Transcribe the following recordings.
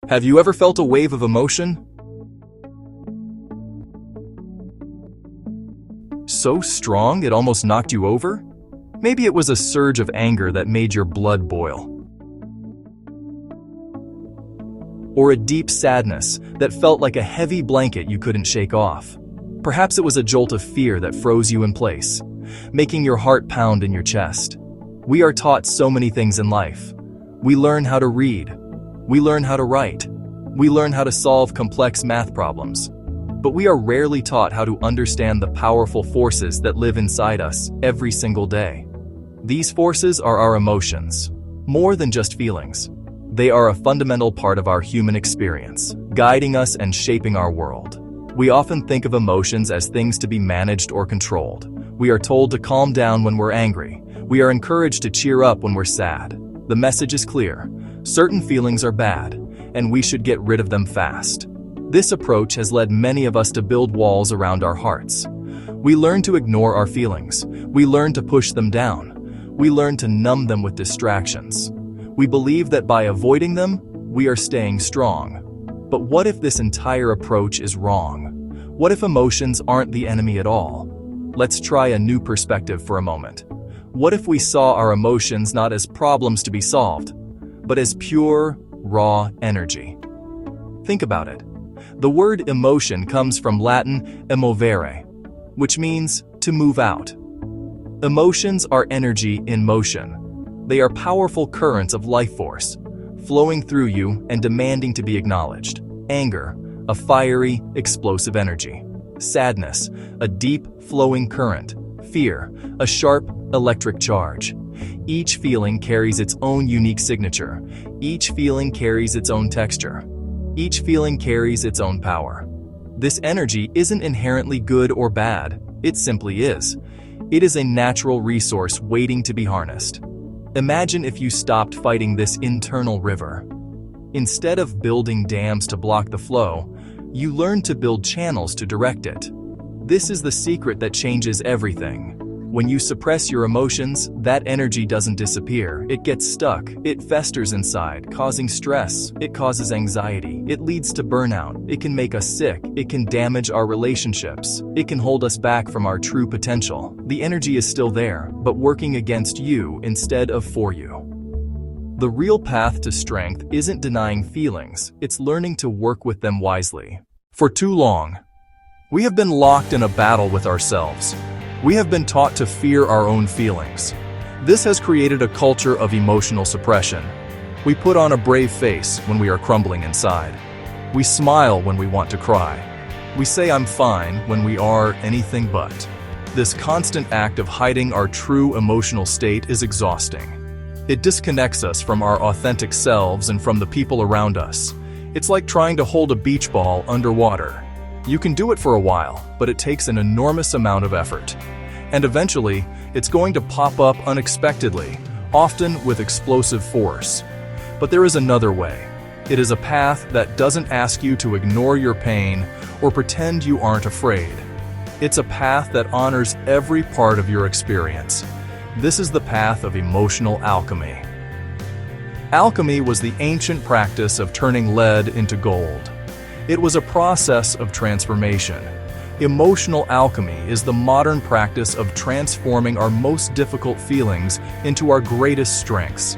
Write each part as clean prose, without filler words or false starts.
Have you ever felt a wave of emotion so strong it almost knocked you over? Maybe it was a surge of anger that made your blood boil. Or a deep sadness that felt like a heavy blanket you couldn't shake off. Perhaps it was a jolt of fear that froze you in place, making your heart pound in your chest. We are taught so many things in life. We learn how to read. We learn how to write. We learn how to solve complex math problems. But we are rarely taught how to understand the powerful forces that live inside us every single day. These forces are our emotions, more than just feelings. They are a fundamental part of our human experience, guiding us and shaping our world. We often think of emotions as things to be managed or controlled. We are told to calm down when we're angry. We are encouraged to cheer up when we're sad. The message is clear. Certain feelings are bad, and we should get rid of them fast. This approach has led many of us to build walls around our hearts. We learn to ignore our feelings. We learn to push them down. We learn to numb them with distractions. We believe that by avoiding them, we are staying strong. But what if this entire approach is wrong? What if emotions aren't the enemy at all? Let's try a new perspective for a moment. What if we saw our emotions not as problems to be solved, but as pure, raw energy? Think about it. The word emotion comes from Latin emovere, which means to move out. Emotions are energy in motion. They are powerful currents of life force, flowing through you and demanding to be acknowledged. Anger, a fiery, explosive energy. Sadness, a deep, flowing current. Fear, a sharp, electric charge. Each feeling carries its own unique signature. Each feeling carries its own texture. Each feeling carries its own power. This energy isn't inherently good or bad. It simply is. It is a natural resource waiting to be harnessed. Imagine if you stopped fighting this internal river. Instead of building dams to block the flow, you learn to build channels to direct it. This is the secret that changes everything. When you suppress your emotions, that energy doesn't disappear. It gets stuck. It festers inside, causing stress. It causes anxiety. It leads to burnout. It can make us sick. It can damage our relationships. It can hold us back from our true potential. The energy is still there, but working against you instead of for you. The real path to strength isn't denying feelings. It's learning to work with them wisely. For too long, we have been locked in a battle with ourselves. We have been taught to fear our own feelings. This has created a culture of emotional suppression. We put on a brave face when we are crumbling inside. We smile when we want to cry. We say I'm fine when we are anything but. This constant act of hiding our true emotional state is exhausting. It disconnects us from our authentic selves and from the people around us. It's like trying to hold a beach ball underwater. You can do it for a while, but it takes an enormous amount of effort. And eventually, it's going to pop up unexpectedly, often with explosive force. But there is another way. It is a path that doesn't ask you to ignore your pain or pretend you aren't afraid. It's a path that honors every part of your experience. This is the path of emotional alchemy. Alchemy was the ancient practice of turning lead into gold. It was a process of transformation. Emotional alchemy is the modern practice of transforming our most difficult feelings into our greatest strengths.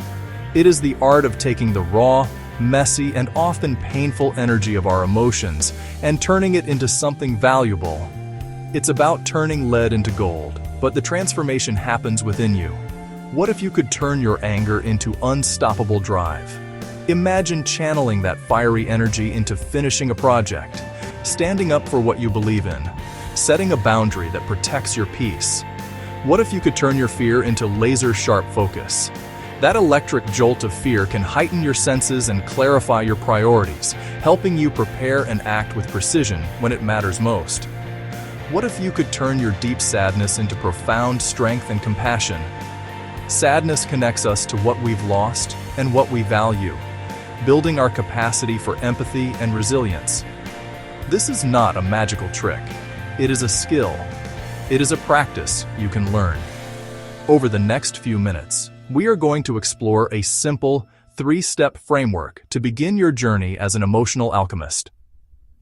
It is the art of taking the raw, messy, and often painful energy of our emotions and turning it into something valuable. It's about turning lead into gold, but the transformation happens within you. What if you could turn your anger into unstoppable drive? Imagine channeling that fiery energy into finishing a project, standing up for what you believe in, setting a boundary that protects your peace. What if you could turn your fear into laser-sharp focus? That electric jolt of fear can heighten your senses and clarify your priorities, helping you prepare and act with precision when it matters most. What if you could turn your deep sadness into profound strength and compassion? Sadness connects us to what we've lost and what we value, building our capacity for empathy and resilience. This is not a magical trick. It is a skill. It is a practice you can learn. Over the next few minutes, we are going to explore a simple, 3-step framework to begin your journey as an emotional alchemist.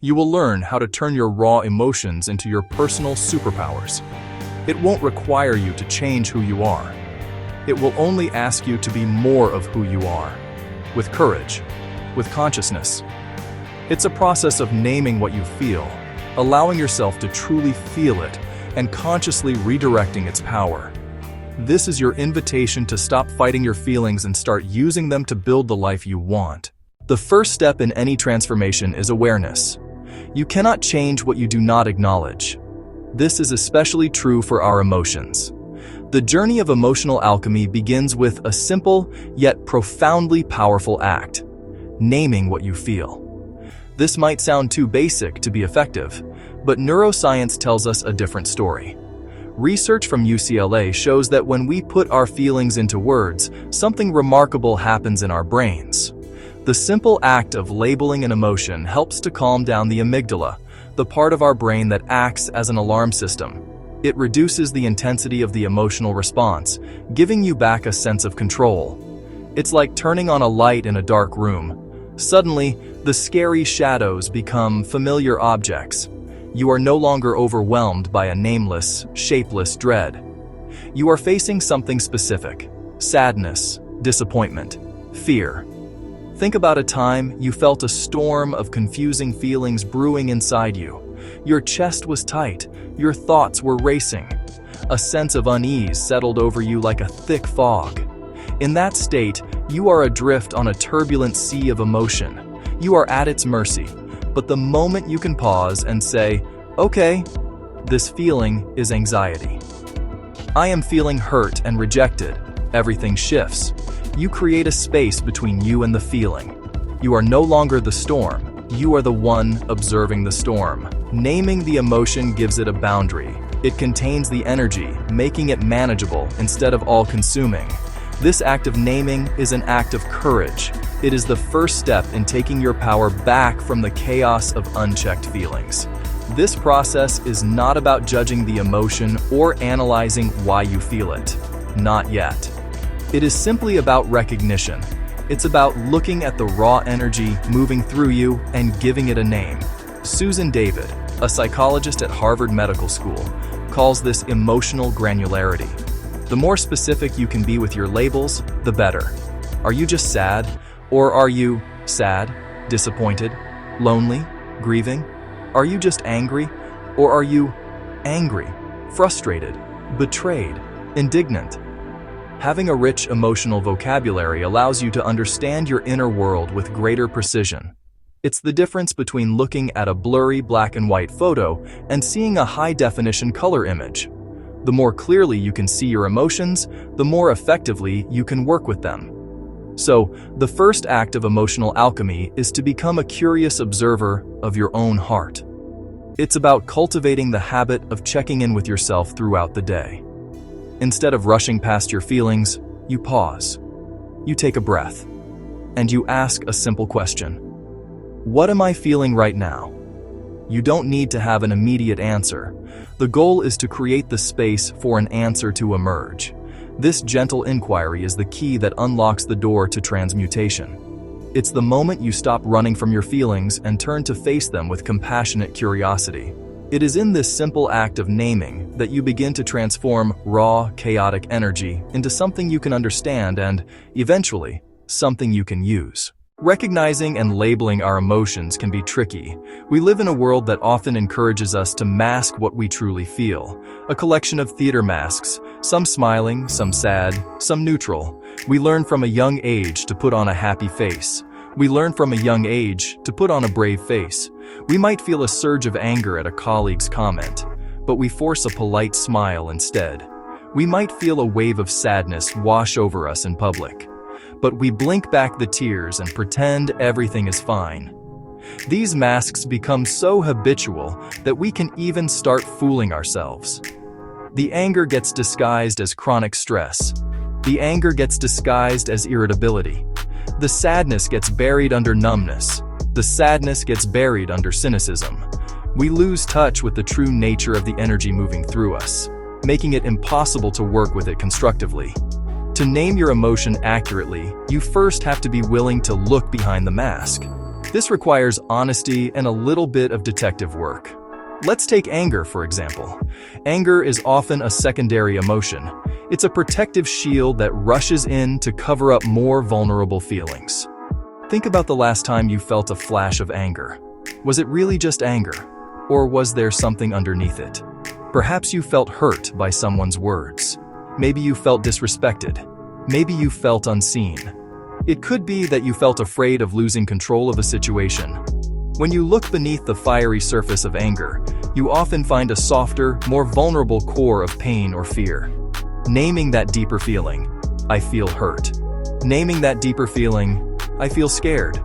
You will learn how to turn your raw emotions into your personal superpowers. It won't require you to change who you are. It will only ask you to be more of who you are, with courage, with consciousness. It's a process of naming what you feel, allowing yourself to truly feel it, and consciously redirecting its power. This is your invitation to stop fighting your feelings and start using them to build the life you want. The first step in any transformation is awareness. You cannot change what you do not acknowledge. This is especially true for our emotions. The journey of emotional alchemy begins with a simple yet profoundly powerful act: naming what you feel. This might sound too basic to be effective, but neuroscience tells us a different story. Research from UCLA shows that when we put our feelings into words, something remarkable happens in our brains. The simple act of labeling an emotion helps to calm down the amygdala, the part of our brain that acts as an alarm system. It reduces the intensity of the emotional response, giving you back a sense of control. It's like turning on a light in a dark room. Suddenly, the scary shadows become familiar objects. You are no longer overwhelmed by a nameless, shapeless dread. You are facing something specific: sadness, disappointment, fear. Think about a time you felt a storm of confusing feelings brewing inside you. Your chest was tight, your thoughts were racing. A sense of unease settled over you like a thick fog. In that state, you are adrift on a turbulent sea of emotion. You are at its mercy. But the moment you can pause and say, "Okay, this feeling is anxiety. I am feeling hurt and rejected," everything shifts. You create a space between you and the feeling. You are no longer the storm. You are the one observing the storm. Naming the emotion gives it a boundary. It contains the energy, making it manageable instead of all-consuming. This act of naming is an act of courage. It is the first step in taking your power back from the chaos of unchecked feelings. This process is not about judging the emotion or analyzing why you feel it. Not yet. It is simply about recognition. It's about looking at the raw energy moving through you and giving it a name. Susan David, a psychologist at Harvard Medical School, calls this emotional granularity. The more specific you can be with your labels, the better. Are you just sad? Or are you sad, disappointed, lonely, grieving? Are you just angry? Or are you angry, frustrated, betrayed, indignant? Having a rich emotional vocabulary allows you to understand your inner world with greater precision. It's the difference between looking at a blurry black and white photo and seeing a high-definition color image. The more clearly you can see your emotions, the more effectively you can work with them. So, the first act of emotional alchemy is to become a curious observer of your own heart. It's about cultivating the habit of checking in with yourself throughout the day. Instead of rushing past your feelings, you pause. You take a breath. And you ask a simple question. What am I feeling right now? You don't need to have an immediate answer. The goal is to create the space for an answer to emerge. This gentle inquiry is the key that unlocks the door to transmutation. It's the moment you stop running from your feelings and turn to face them with compassionate curiosity. It is in this simple act of naming that you begin to transform raw, chaotic energy into something you can understand and, eventually, something you can use. Recognizing and labeling our emotions can be tricky. We live in a world that often encourages us to mask what we truly feel. A collection of theater masks, some smiling, some sad, some neutral. We learn from a young age to put on a happy face. We learn from a young age to put on a brave face. We might feel a surge of anger at a colleague's comment, but we force a polite smile instead. We might feel a wave of sadness wash over us in public, but we blink back the tears and pretend everything is fine. These masks become so habitual that we can even start fooling ourselves. The anger gets disguised as chronic stress. The anger gets disguised as irritability. The sadness gets buried under numbness. The sadness gets buried under cynicism. We lose touch with the true nature of the energy moving through us, making it impossible to work with it constructively. To name your emotion accurately, you first have to be willing to look behind the mask. This requires honesty and a little bit of detective work. Let's take anger, for example. Anger is often a secondary emotion. It's a protective shield that rushes in to cover up more vulnerable feelings. Think about the last time you felt a flash of anger. Was it really just anger? Or was there something underneath it? Perhaps you felt hurt by someone's words. Maybe you felt disrespected. Maybe you felt unseen. It could be that you felt afraid of losing control of a situation. When you look beneath the fiery surface of anger, you often find a softer, more vulnerable core of pain or fear. Naming that deeper feeling, I feel hurt. Naming that deeper feeling, I feel scared.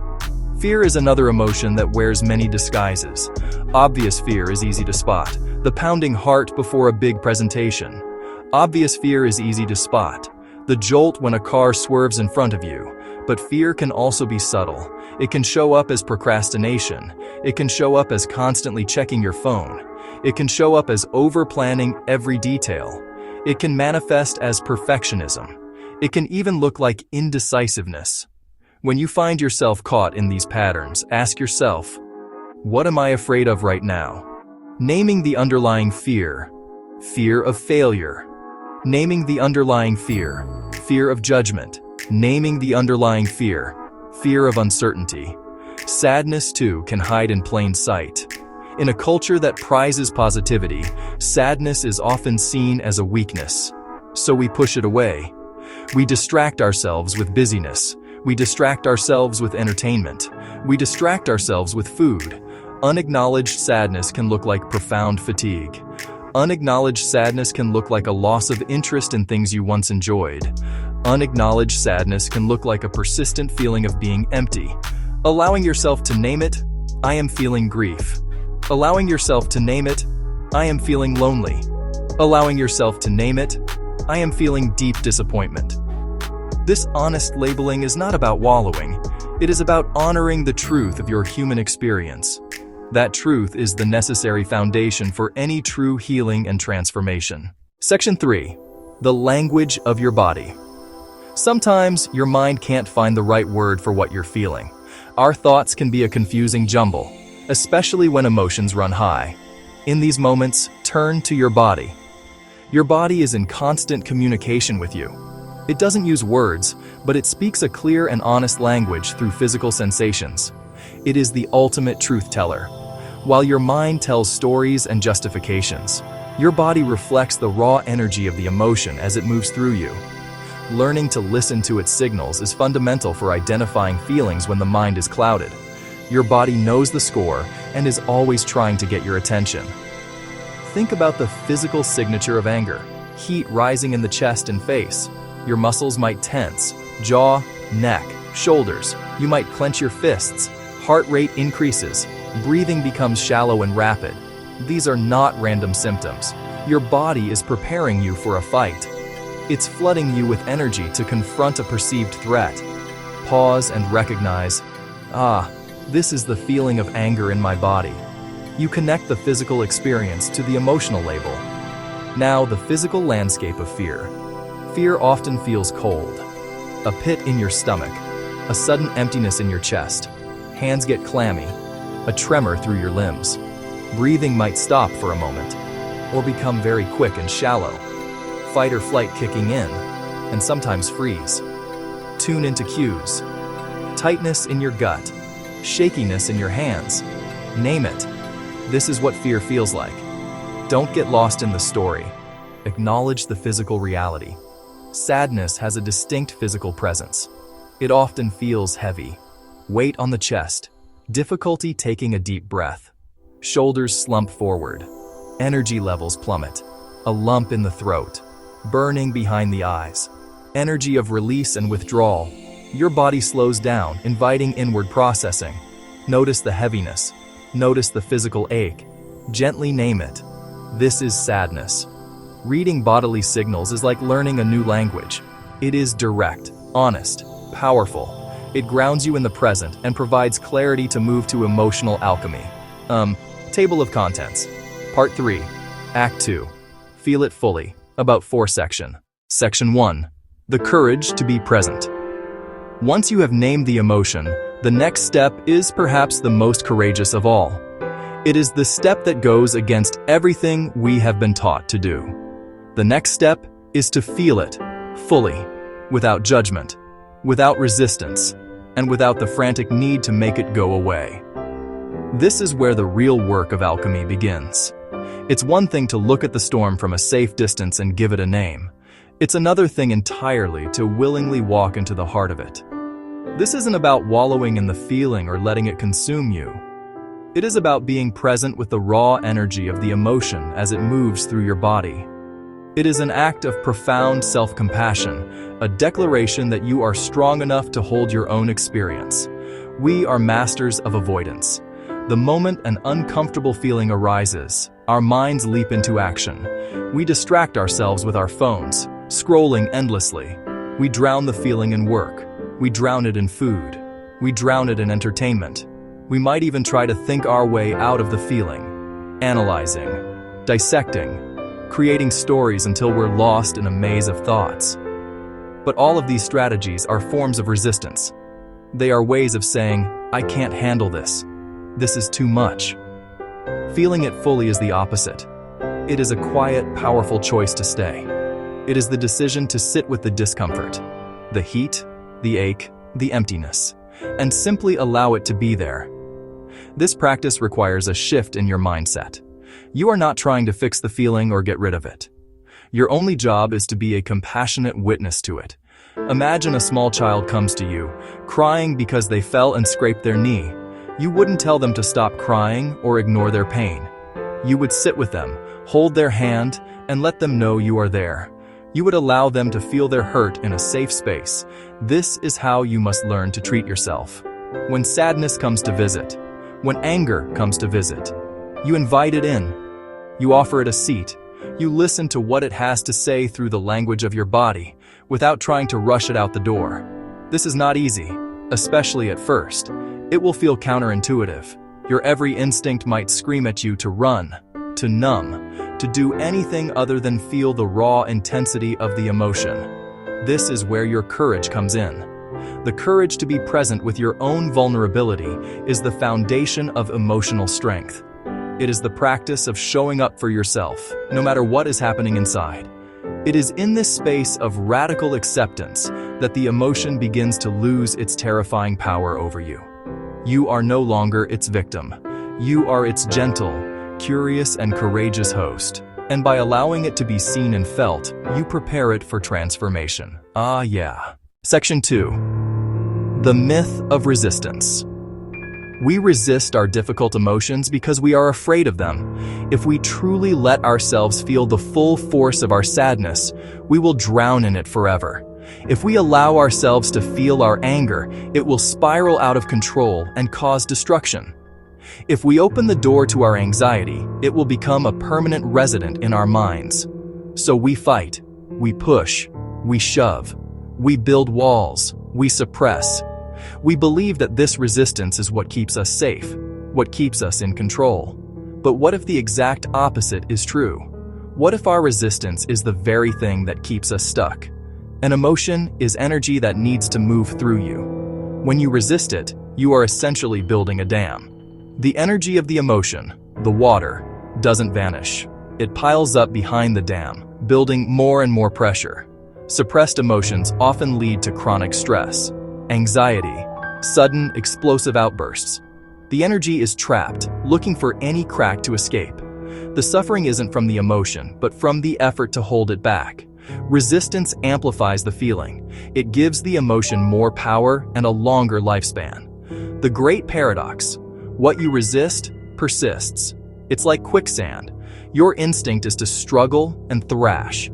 Fear is another emotion that wears many disguises. Obvious fear is easy to spot. The pounding heart before a big presentation. Obvious fear is easy to spot. The jolt when a car swerves in front of you. But fear can also be subtle. It can show up as procrastination. It can show up as constantly checking your phone. It can show up as over-planning every detail. It can manifest as perfectionism. It can even look like indecisiveness. When you find yourself caught in these patterns, ask yourself, what am I afraid of right now? Naming the underlying fear. Fear of failure. Naming the underlying fear. Fear of judgment. Naming the underlying fear. Fear of uncertainty. Sadness, too, can hide in plain sight. In a culture that prizes positivity, sadness is often seen as a weakness. So we push it away. We distract ourselves with busyness. We distract ourselves with entertainment. We distract ourselves with food. Unacknowledged sadness can look like profound fatigue. Unacknowledged sadness can look like a loss of interest in things you once enjoyed. Unacknowledged sadness can look like a persistent feeling of being empty. Allowing yourself to name it, I am feeling grief. Allowing yourself to name it, I am feeling lonely. Allowing yourself to name it, I am feeling deep disappointment. This honest labeling is not about wallowing. It is about honoring the truth of your human experience. That truth is the necessary foundation for any true healing and transformation. Section 3. The language of your body. Sometimes your mind can't find the right word for what you're feeling. Our thoughts can be a confusing jumble, especially when emotions run high. In these moments, turn to your body. Your body is in constant communication with you. It doesn't use words, but it speaks a clear and honest language through physical sensations. It is the ultimate truth teller. While your mind tells stories and justifications, your body reflects the raw energy of the emotion as it moves through you. Learning to listen to its signals is fundamental for identifying feelings when the mind is clouded. Your body knows the score and is always trying to get your attention. Think about the physical signature of anger. Heat rising in the chest and face. Your muscles might tense. Jaw, neck, shoulders. You might clench your fists. Heart rate increases. Breathing becomes shallow and rapid. These are not random symptoms. Your body is preparing you for a fight. It's flooding you with energy to confront a perceived threat. Pause and recognize, this is the feeling of anger in my body. You connect the physical experience to the emotional label. Now, the physical landscape of fear. Fear often feels cold. A pit in your stomach. A sudden emptiness in your chest. Hands get clammy. A tremor through your limbs. Breathing might stop for a moment, or become very quick and shallow. Fight or flight kicking in, and sometimes freeze. Tune into cues. Tightness in your gut. Shakiness in your hands. Name it. This is what fear feels like. Don't get lost in the story. Acknowledge the physical reality. Sadness has a distinct physical presence. It often feels heavy. Weight on the chest. Difficulty taking a deep breath. Shoulders slump forward. Energy levels plummet. A lump in the throat. Burning behind the eyes. Energy of release and withdrawal. Your body slows down, inviting inward processing. Notice the heaviness. Notice the physical ache. Gently name it. This is sadness. Reading bodily signals is like learning a new language. It is direct, honest, powerful. It grounds you in the present and provides clarity to move to emotional alchemy. Table of contents. Part 3. Act 2. Feel it fully. About 4 section. Section 1. the courage to be present. Once you have named the emotion, the next step is perhaps the most courageous of all. It is the step that goes against everything we have been taught to do. The next step is to feel it fully, without judgment, without resistance, and without the frantic need to make it go away. This is where the real work of alchemy begins. It's one thing to look at the storm from a safe distance and give it a name. It's another thing entirely to willingly walk into the heart of it. This isn't about wallowing in the feeling or letting it consume you. It is about being present with the raw energy of the emotion as it moves through your body. It is an act of profound self-compassion, a declaration that you are strong enough to hold your own experience. We are masters of avoidance. The moment an uncomfortable feeling arises, our minds leap into action. We distract ourselves with our phones, scrolling endlessly. We drown the feeling in work. We drown it in food. We drown it in entertainment. We might even try to think our way out of the feeling, analyzing, dissecting, creating stories until we're lost in a maze of thoughts. But all of these strategies are forms of resistance. They are ways of saying, I can't handle this. This is too much. Feeling it fully is the opposite. It is a quiet, powerful choice to stay. It is the decision to sit with the discomfort, the heat, the ache, the emptiness, and simply allow it to be there. This practice requires a shift in your mindset. You are not trying to fix the feeling or get rid of it. Your only job is to be a compassionate witness to it. Imagine a small child comes to you, crying because they fell and scraped their knee. You wouldn't tell them to stop crying or ignore their pain. You would sit with them, hold their hand, and let them know you are there. You would allow them to feel their hurt in a safe space. This is how you must learn to treat yourself. When sadness comes to visit, when anger comes to visit, you invite it in. You offer it a seat. You listen to what it has to say through the language of your body, without trying to rush it out the door. This is not easy, especially at first. It will feel counterintuitive. Your every instinct might scream at you to run, to numb, to do anything other than feel the raw intensity of the emotion. This is where your courage comes in. The courage to be present with your own vulnerability is the foundation of emotional strength. It is the practice of showing up for yourself, no matter what is happening inside. It is in this space of radical acceptance that the emotion begins to lose its terrifying power over you. You are no longer its victim. You are its gentle, curious, and courageous host. And by allowing it to be seen and felt, you prepare it for transformation. Ah, yeah. Section 2. The myth of resistance. We resist our difficult emotions because we are afraid of them. If we truly let ourselves feel the full force of our sadness, we will drown in it forever. If we allow ourselves to feel our anger, it will spiral out of control and cause destruction. If we open the door to our anxiety, it will become a permanent resident in our minds. So we fight, we push, we shove, we build walls, we suppress. We believe that this resistance is what keeps us safe, what keeps us in control. But what if the exact opposite is true? What if our resistance is the very thing that keeps us stuck? An emotion is energy that needs to move through you. When you resist it, you are essentially building a dam. The energy of the emotion, the water, doesn't vanish. It piles up behind the dam, building more and more pressure. Suppressed emotions often lead to chronic stress, anxiety, sudden explosive outbursts. The energy is trapped, looking for any crack to escape. The suffering isn't from the emotion, but from the effort to hold it back. Resistance amplifies the feeling. It gives the emotion more power and a longer lifespan. The great paradox: what you resist persists. It's like quicksand. Your instinct is to struggle and thrash.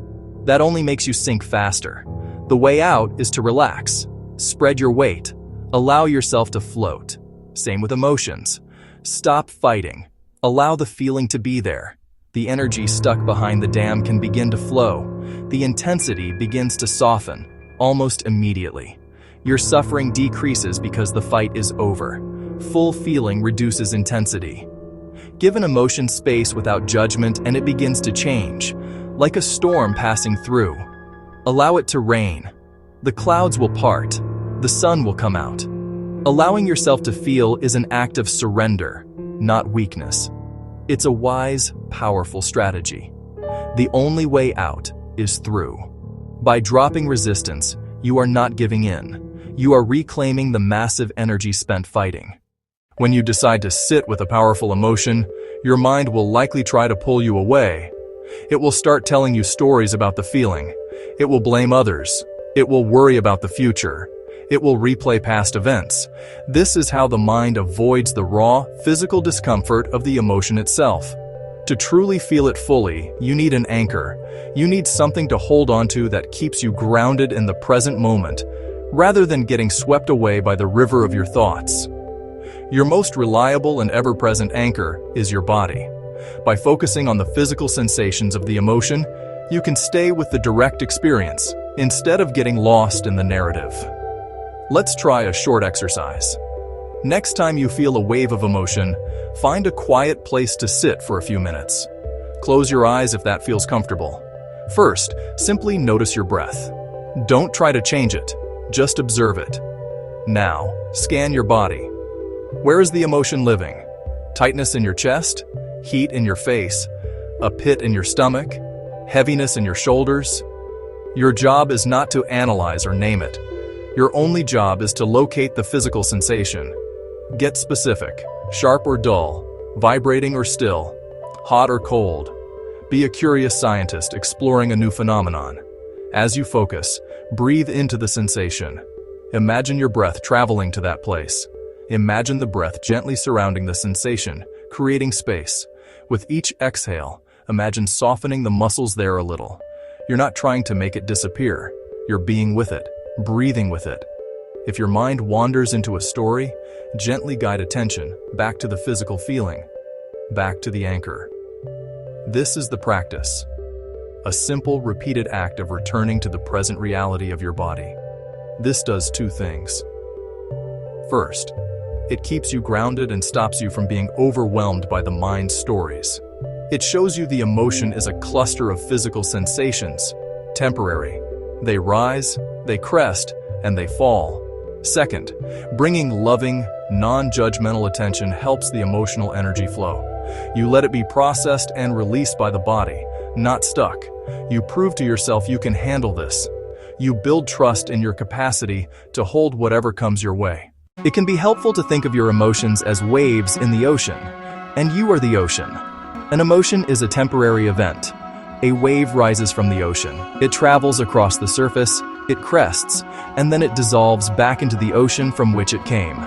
That only makes you sink faster. The way out is to relax. Spread your weight. Allow yourself to float. Same with emotions. Stop fighting. Allow the feeling to be there. The energy stuck behind the dam can begin to flow. The intensity begins to soften, almost immediately. Your suffering decreases because the fight is over. Full feeling reduces intensity. Give an emotion space without judgment and it begins to change, like a storm passing through. Allow it to rain, The clouds will part. The sun will come out. Allowing yourself to feel is an act of surrender, not weakness. It's a wise, powerful strategy. The only way out is through. By dropping resistance, you are not giving in. You are reclaiming the massive energy spent fighting. When you decide to sit with a powerful emotion, your mind will likely try to pull you away. It will start telling you stories about the feeling. It will blame others. It will worry about the future. It will replay past events. This is how the mind avoids the raw, physical discomfort of the emotion itself. To truly feel it fully, you need an anchor. You need something to hold onto that keeps you grounded in the present moment, rather than getting swept away by the river of your thoughts. Your most reliable and ever-present anchor is your body. By focusing on the physical sensations of the emotion, you can stay with the direct experience, instead of getting lost in the narrative. Let's try a short exercise. Next time you feel a wave of emotion, find a quiet place to sit for a few minutes. Close your eyes if that feels comfortable. First, simply notice your breath. Don't try to change it, just observe it. Now, scan your body. Where is the emotion living? Tightness in your chest? Heat in your face? A pit in your stomach? Heaviness in your shoulders? Your job is not to analyze or name it. Your only job is to locate the physical sensation. Get specific, sharp or dull, vibrating or still, hot or cold. Be a curious scientist exploring a new phenomenon. As you focus, breathe into the sensation. Imagine your breath traveling to that place. Imagine the breath gently surrounding the sensation, creating space. With each exhale, imagine softening the muscles there a little. You're not trying to make it disappear. You're being with it, breathing with it. If your mind wanders into a story, gently guide attention back to the physical feeling, back to the anchor. This is the practice. A simple, repeated act of returning to the present reality of your body. This does two things. First, it keeps you grounded and stops you from being overwhelmed by the mind's stories. It shows you the emotion is a cluster of physical sensations, temporary. They rise, they crest, and they fall. Second, bringing loving, non-judgmental attention helps the emotional energy flow. You let it be processed and released by the body, not stuck. You prove to yourself you can handle this. You build trust in your capacity to hold whatever comes your way. It can be helpful to think of your emotions as waves in the ocean, and you are the ocean. An emotion is a temporary event. A wave rises from the ocean. It travels across the surface, it crests, and then it dissolves back into the ocean from which it came.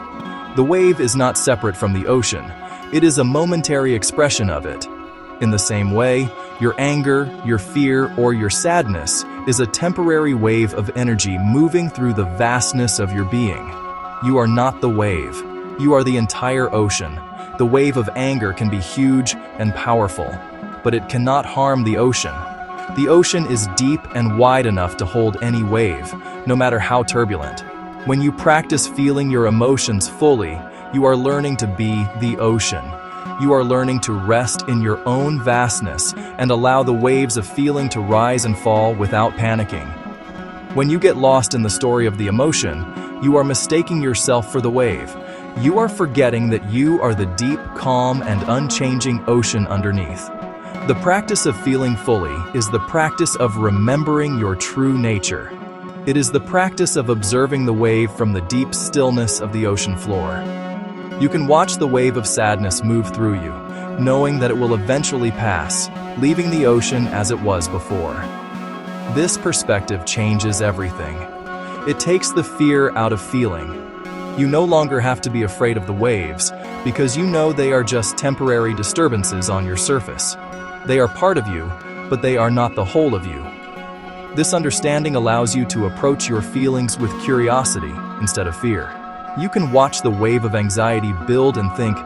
The wave is not separate from the ocean. It is a momentary expression of it. In the same way, your anger, your fear, or your sadness is a temporary wave of energy moving through the vastness of your being. You are not the wave. You are the entire ocean. The wave of anger can be huge and powerful, but it cannot harm the ocean. The ocean is deep and wide enough to hold any wave, no matter how turbulent. When you practice feeling your emotions fully, you are learning to be the ocean. You are learning to rest in your own vastness and allow the waves of feeling to rise and fall without panicking. When you get lost in the story of the emotion, you are mistaking yourself for the wave. You are forgetting that you are the deep, calm, and unchanging ocean underneath. The practice of feeling fully is the practice of remembering your true nature. It is the practice of observing the wave from the deep stillness of the ocean floor. You can watch the wave of sadness move through you, knowing that it will eventually pass, leaving the ocean as it was before. This perspective changes everything. It takes the fear out of feeling. You no longer have to be afraid of the waves, because you know they are just temporary disturbances on your surface. They are part of you, but they are not the whole of you. This understanding allows you to approach your feelings with curiosity instead of fear. You can watch the wave of anxiety build and think,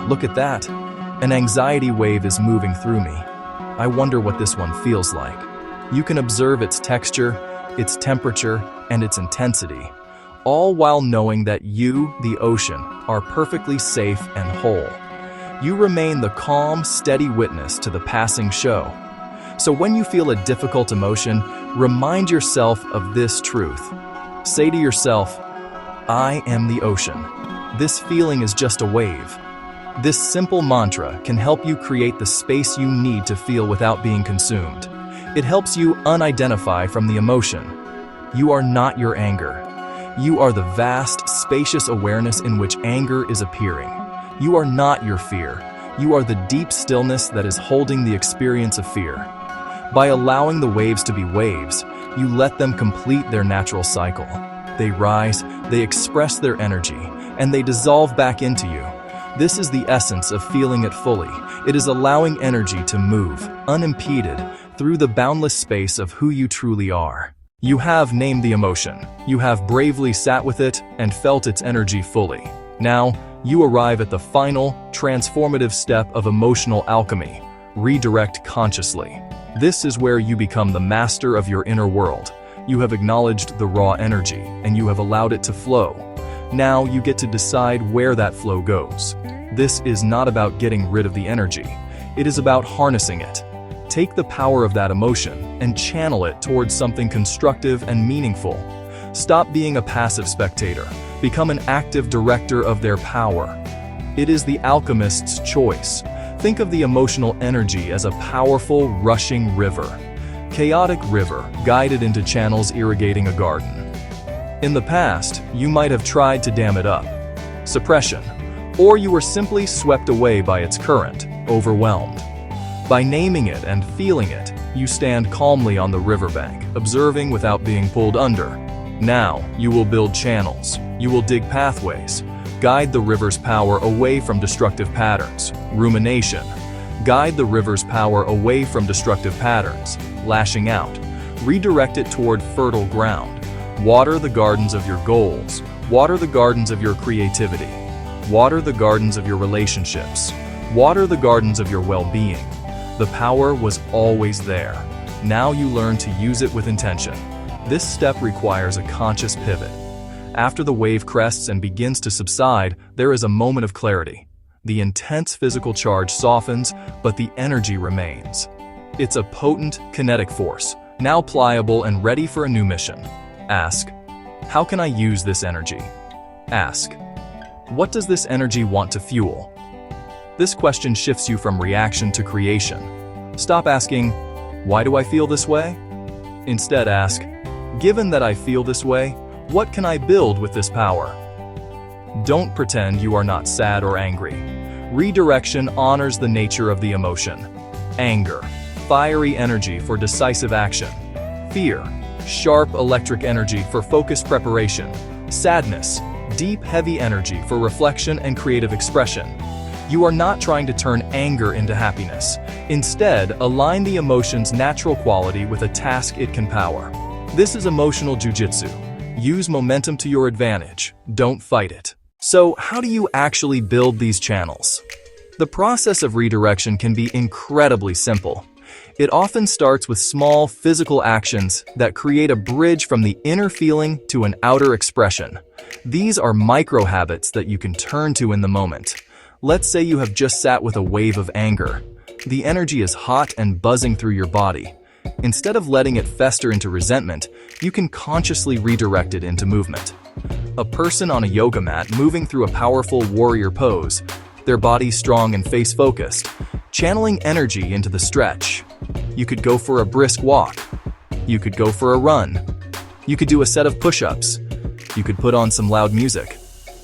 look at that. An anxiety wave is moving through me. I wonder what this one feels like. You can observe its texture, its temperature, and its intensity, all while knowing that you, the ocean, are perfectly safe and whole. You remain the calm, steady witness to the passing show. So when you feel a difficult emotion, remind yourself of this truth. Say to yourself, I am the ocean. This feeling is just a wave. This simple mantra can help you create the space you need to feel without being consumed. It helps you unidentify from the emotion. You are not your anger. You are the vast, spacious awareness in which anger is appearing. You are not your fear. You are the deep stillness that is holding the experience of fear. By allowing the waves to be waves, you let them complete their natural cycle. They rise, they express their energy, and they dissolve back into you. This is the essence of feeling it fully. It is allowing energy to move, unimpeded, through the boundless space of who you truly are. You have named the emotion. You have bravely sat with it and felt its energy fully. Now, you arrive at the final, transformative step of emotional alchemy. Redirect consciously. This is where you become the master of your inner world. You have acknowledged the raw energy, and you have allowed it to flow. Now you get to decide where that flow goes. This is not about getting rid of the energy. It is about harnessing it. Take the power of that emotion and channel it towards something constructive and meaningful. Stop being a passive spectator. Become an active director of their power. It is the alchemist's choice. Think of the emotional energy as a powerful, rushing river. Chaotic river, guided into channels irrigating a garden. In the past, you might have tried to dam it up. Suppression. Or you were simply swept away by its current, overwhelmed. By naming it and feeling it, you stand calmly on the riverbank, observing without being pulled under. Now, you will build channels. You will dig pathways. Guide the river's power away from destructive patterns. Rumination. Guide the river's power away from destructive patterns. Lashing out. Redirect it toward fertile ground. Water the gardens of your goals. Water the gardens of your creativity. Water the gardens of your relationships. Water the gardens of your well-being. The power was always there. Now you learn to use it with intention. This step requires a conscious pivot. After the wave crests and begins to subside, there is a moment of clarity. The intense physical charge softens, but the energy remains. It's a potent, kinetic force, now pliable and ready for a new mission. Ask, how can I use this energy? Ask, what does this energy want to fuel? This question shifts you from reaction to creation. Stop asking, why do I feel this way? Instead ask, given that I feel this way, what can I build with this power? Don't pretend you are not sad or angry. Redirection honors the nature of the emotion. Anger, fiery energy for decisive action. Fear, sharp electric energy for focused preparation. Sadness, deep, heavy energy for reflection and creative expression. You are not trying to turn anger into happiness. Instead, align the emotion's natural quality with a task it can power. This is emotional jujitsu. Use momentum to your advantage. Don't fight it. So, how do you actually build these channels? The process of redirection can be incredibly simple. It often starts with small physical actions that create a bridge from the inner feeling to an outer expression. These are micro habits that you can turn to in the moment. Let's say you have just sat with a wave of anger. The energy is hot and buzzing through your body. Instead of letting it fester into resentment, you can consciously redirect it into movement. A person on a yoga mat moving through a powerful warrior pose, their body strong and face focused, channeling energy into the stretch. You could go for a brisk walk. You could go for a run. You could do a set of push-ups. You could put on some loud music.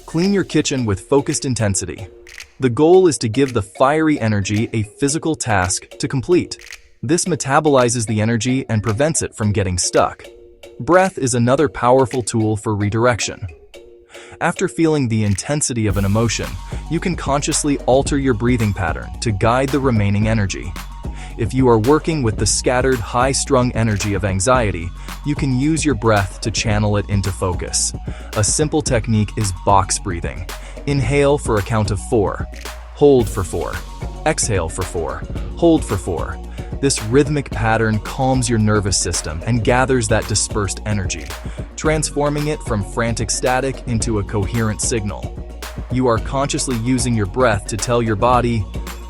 Clean your kitchen with focused intensity. The goal is to give the fiery energy a physical task to complete. This metabolizes the energy and prevents it from getting stuck. Breath is another powerful tool for redirection. After feeling the intensity of an emotion, you can consciously alter your breathing pattern to guide the remaining energy. If you are working with the scattered, high-strung energy of anxiety, you can use your breath to channel it into focus. A simple technique is box breathing. Inhale for a count of 4. Hold for 4. Exhale for 4. Hold for 4. This rhythmic pattern calms your nervous system and gathers that dispersed energy, transforming it from frantic static into a coherent signal. You are consciously using your breath to tell your body,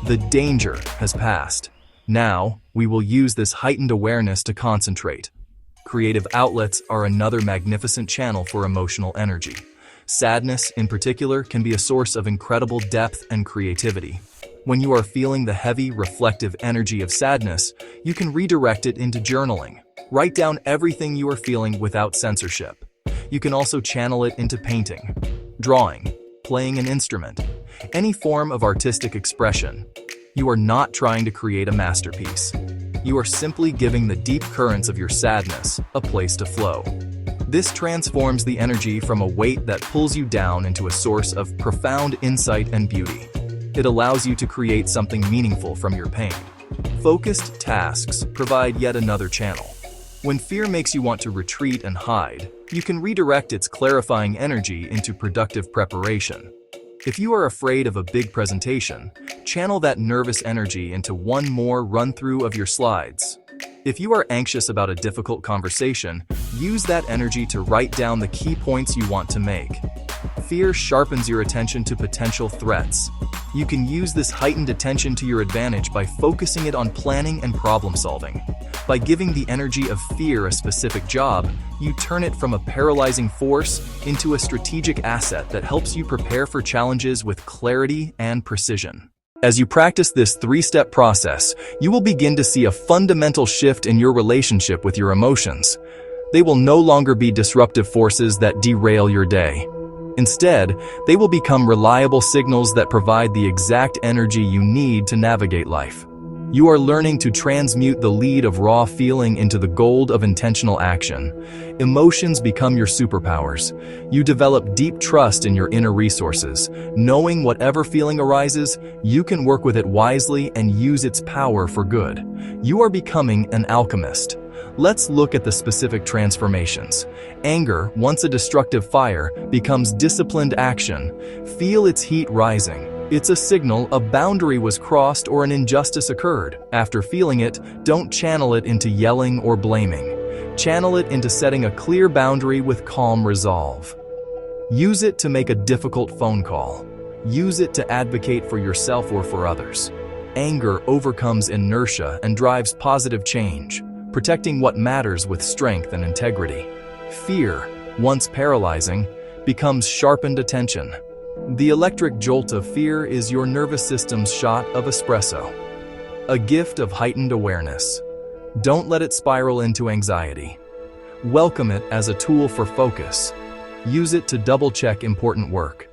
the danger has passed. Now, we will use this heightened awareness to concentrate. Creative outlets are another magnificent channel for emotional energy. Sadness, in particular, can be a source of incredible depth and creativity. When you are feeling the heavy, reflective energy of sadness, you can redirect it into journaling. Write down everything you are feeling without censorship. You can also channel it into painting, drawing, playing an instrument, any form of artistic expression. You are not trying to create a masterpiece. You are simply giving the deep currents of your sadness a place to flow. This transforms the energy from a weight that pulls you down into a source of profound insight and beauty. It allows you to create something meaningful from your pain. Focused tasks provide yet another channel. When fear makes you want to retreat and hide, you can redirect its clarifying energy into productive preparation. If you are afraid of a big presentation, channel that nervous energy into one more run-through of your slides. If you are anxious about a difficult conversation, use that energy to write down the key points you want to make. Fear sharpens your attention to potential threats. You can use this heightened attention to your advantage by focusing it on planning and problem solving. By giving the energy of fear a specific job, you turn it from a paralyzing force into a strategic asset that helps you prepare for challenges with clarity and precision. As you practice this three-step process, you will begin to see a fundamental shift in your relationship with your emotions. They will no longer be disruptive forces that derail your day. Instead, they will become reliable signals that provide the exact energy you need to navigate life. You are learning to transmute the lead of raw feeling into the gold of intentional action. Emotions become your superpowers. You develop deep trust in your inner resources. Knowing whatever feeling arises, you can work with it wisely and use its power for good. You are becoming an alchemist. Let's look at the specific transformations. Anger, once a destructive fire, becomes disciplined action. Feel its heat rising. It's a signal a boundary was crossed or an injustice occurred. After feeling it, don't channel it into yelling or blaming. Channel it into setting a clear boundary with calm resolve. Use it to make a difficult phone call. Use it to advocate for yourself or for others. Anger overcomes inertia and drives positive change, protecting what matters with strength and integrity. Fear, once paralyzing, becomes sharpened attention. The electric jolt of fear is your nervous system's shot of espresso, a gift of heightened awareness. Don't let it spiral into anxiety. Welcome it as a tool for focus. Use it to double-check important work.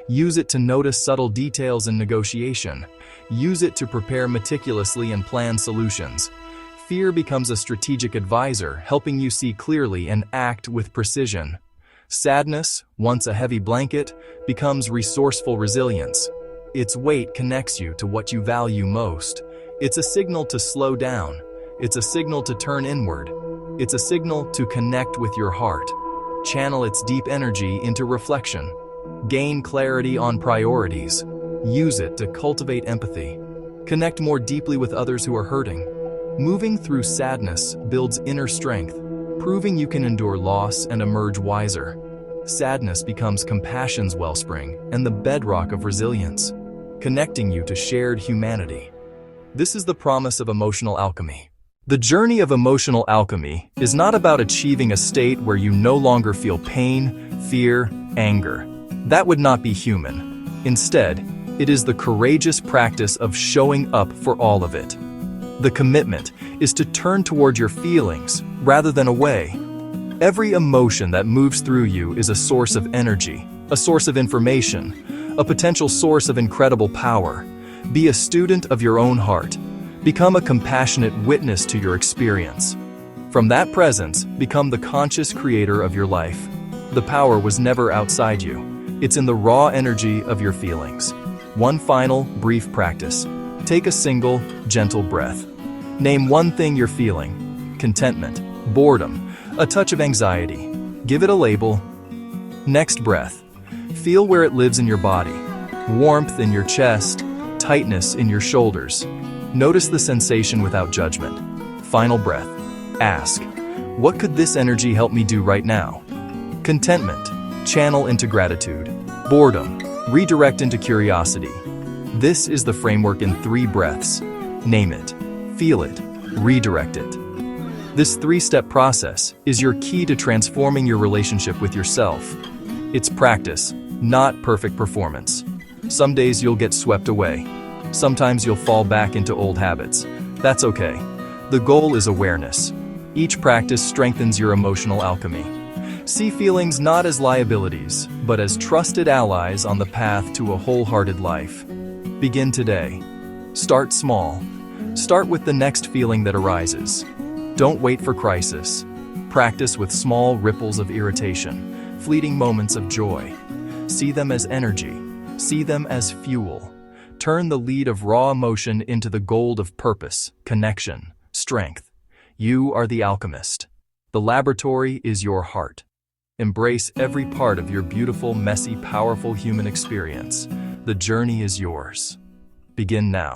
Use it to notice subtle details in negotiation. Use it to prepare meticulously and plan solutions. Fear becomes a strategic advisor, helping you see clearly and act with precision. Sadness, once a heavy blanket, becomes resourceful resilience. Its weight connects you to what you value most. It's a signal to slow down. It's a signal to turn inward. It's a signal to connect with your heart. Channel its deep energy into reflection. Gain clarity on priorities. Use it to cultivate empathy. Connect more deeply with others who are hurting. Moving through sadness builds inner strength, proving you can endure loss and emerge wiser. Sadness becomes compassion's wellspring and the bedrock of resilience, connecting you to shared humanity. This is the promise of emotional alchemy. The journey of emotional alchemy is not about achieving a state where you no longer feel pain, fear, anger. That would not be human. Instead, it is the courageous practice of showing up for all of it. The commitment is to turn toward your feelings rather than away. Every emotion that moves through you is a source of energy, a source of information, a potential source of incredible power. Be a student of your own heart. Become a compassionate witness to your experience. From that presence, become the conscious creator of your life. The power was never outside you. It's in the raw energy of your feelings. One final, brief practice. Take a single, gentle breath. Name one thing you're feeling: contentment, boredom, a touch of anxiety. Give it a label. Next breath. Feel where it lives in your body. Warmth in your chest, tightness in your shoulders. Notice the sensation without judgment. Final breath. Ask, what could this energy help me do right now? Contentment. Channel into gratitude. Boredom. Redirect into curiosity. This is the framework in 3 breaths. Name it. Feel it, redirect it. This three-step process is your key to transforming your relationship with yourself. It's practice, not perfect performance. Some days you'll get swept away. Sometimes you'll fall back into old habits. That's okay. The goal is awareness. Each practice strengthens your emotional alchemy. See feelings not as liabilities, but as trusted allies on the path to a wholehearted life. Begin today. Start small. Start with the next feeling that arises. Don't wait for crisis. Practice with small ripples of irritation, fleeting moments of joy. See them as energy. See them as fuel. Turn the lead of raw emotion into the gold of purpose, connection, strength. You are the alchemist. The laboratory is your heart. Embrace every part of your beautiful, messy, powerful human experience. The journey is yours. Begin now.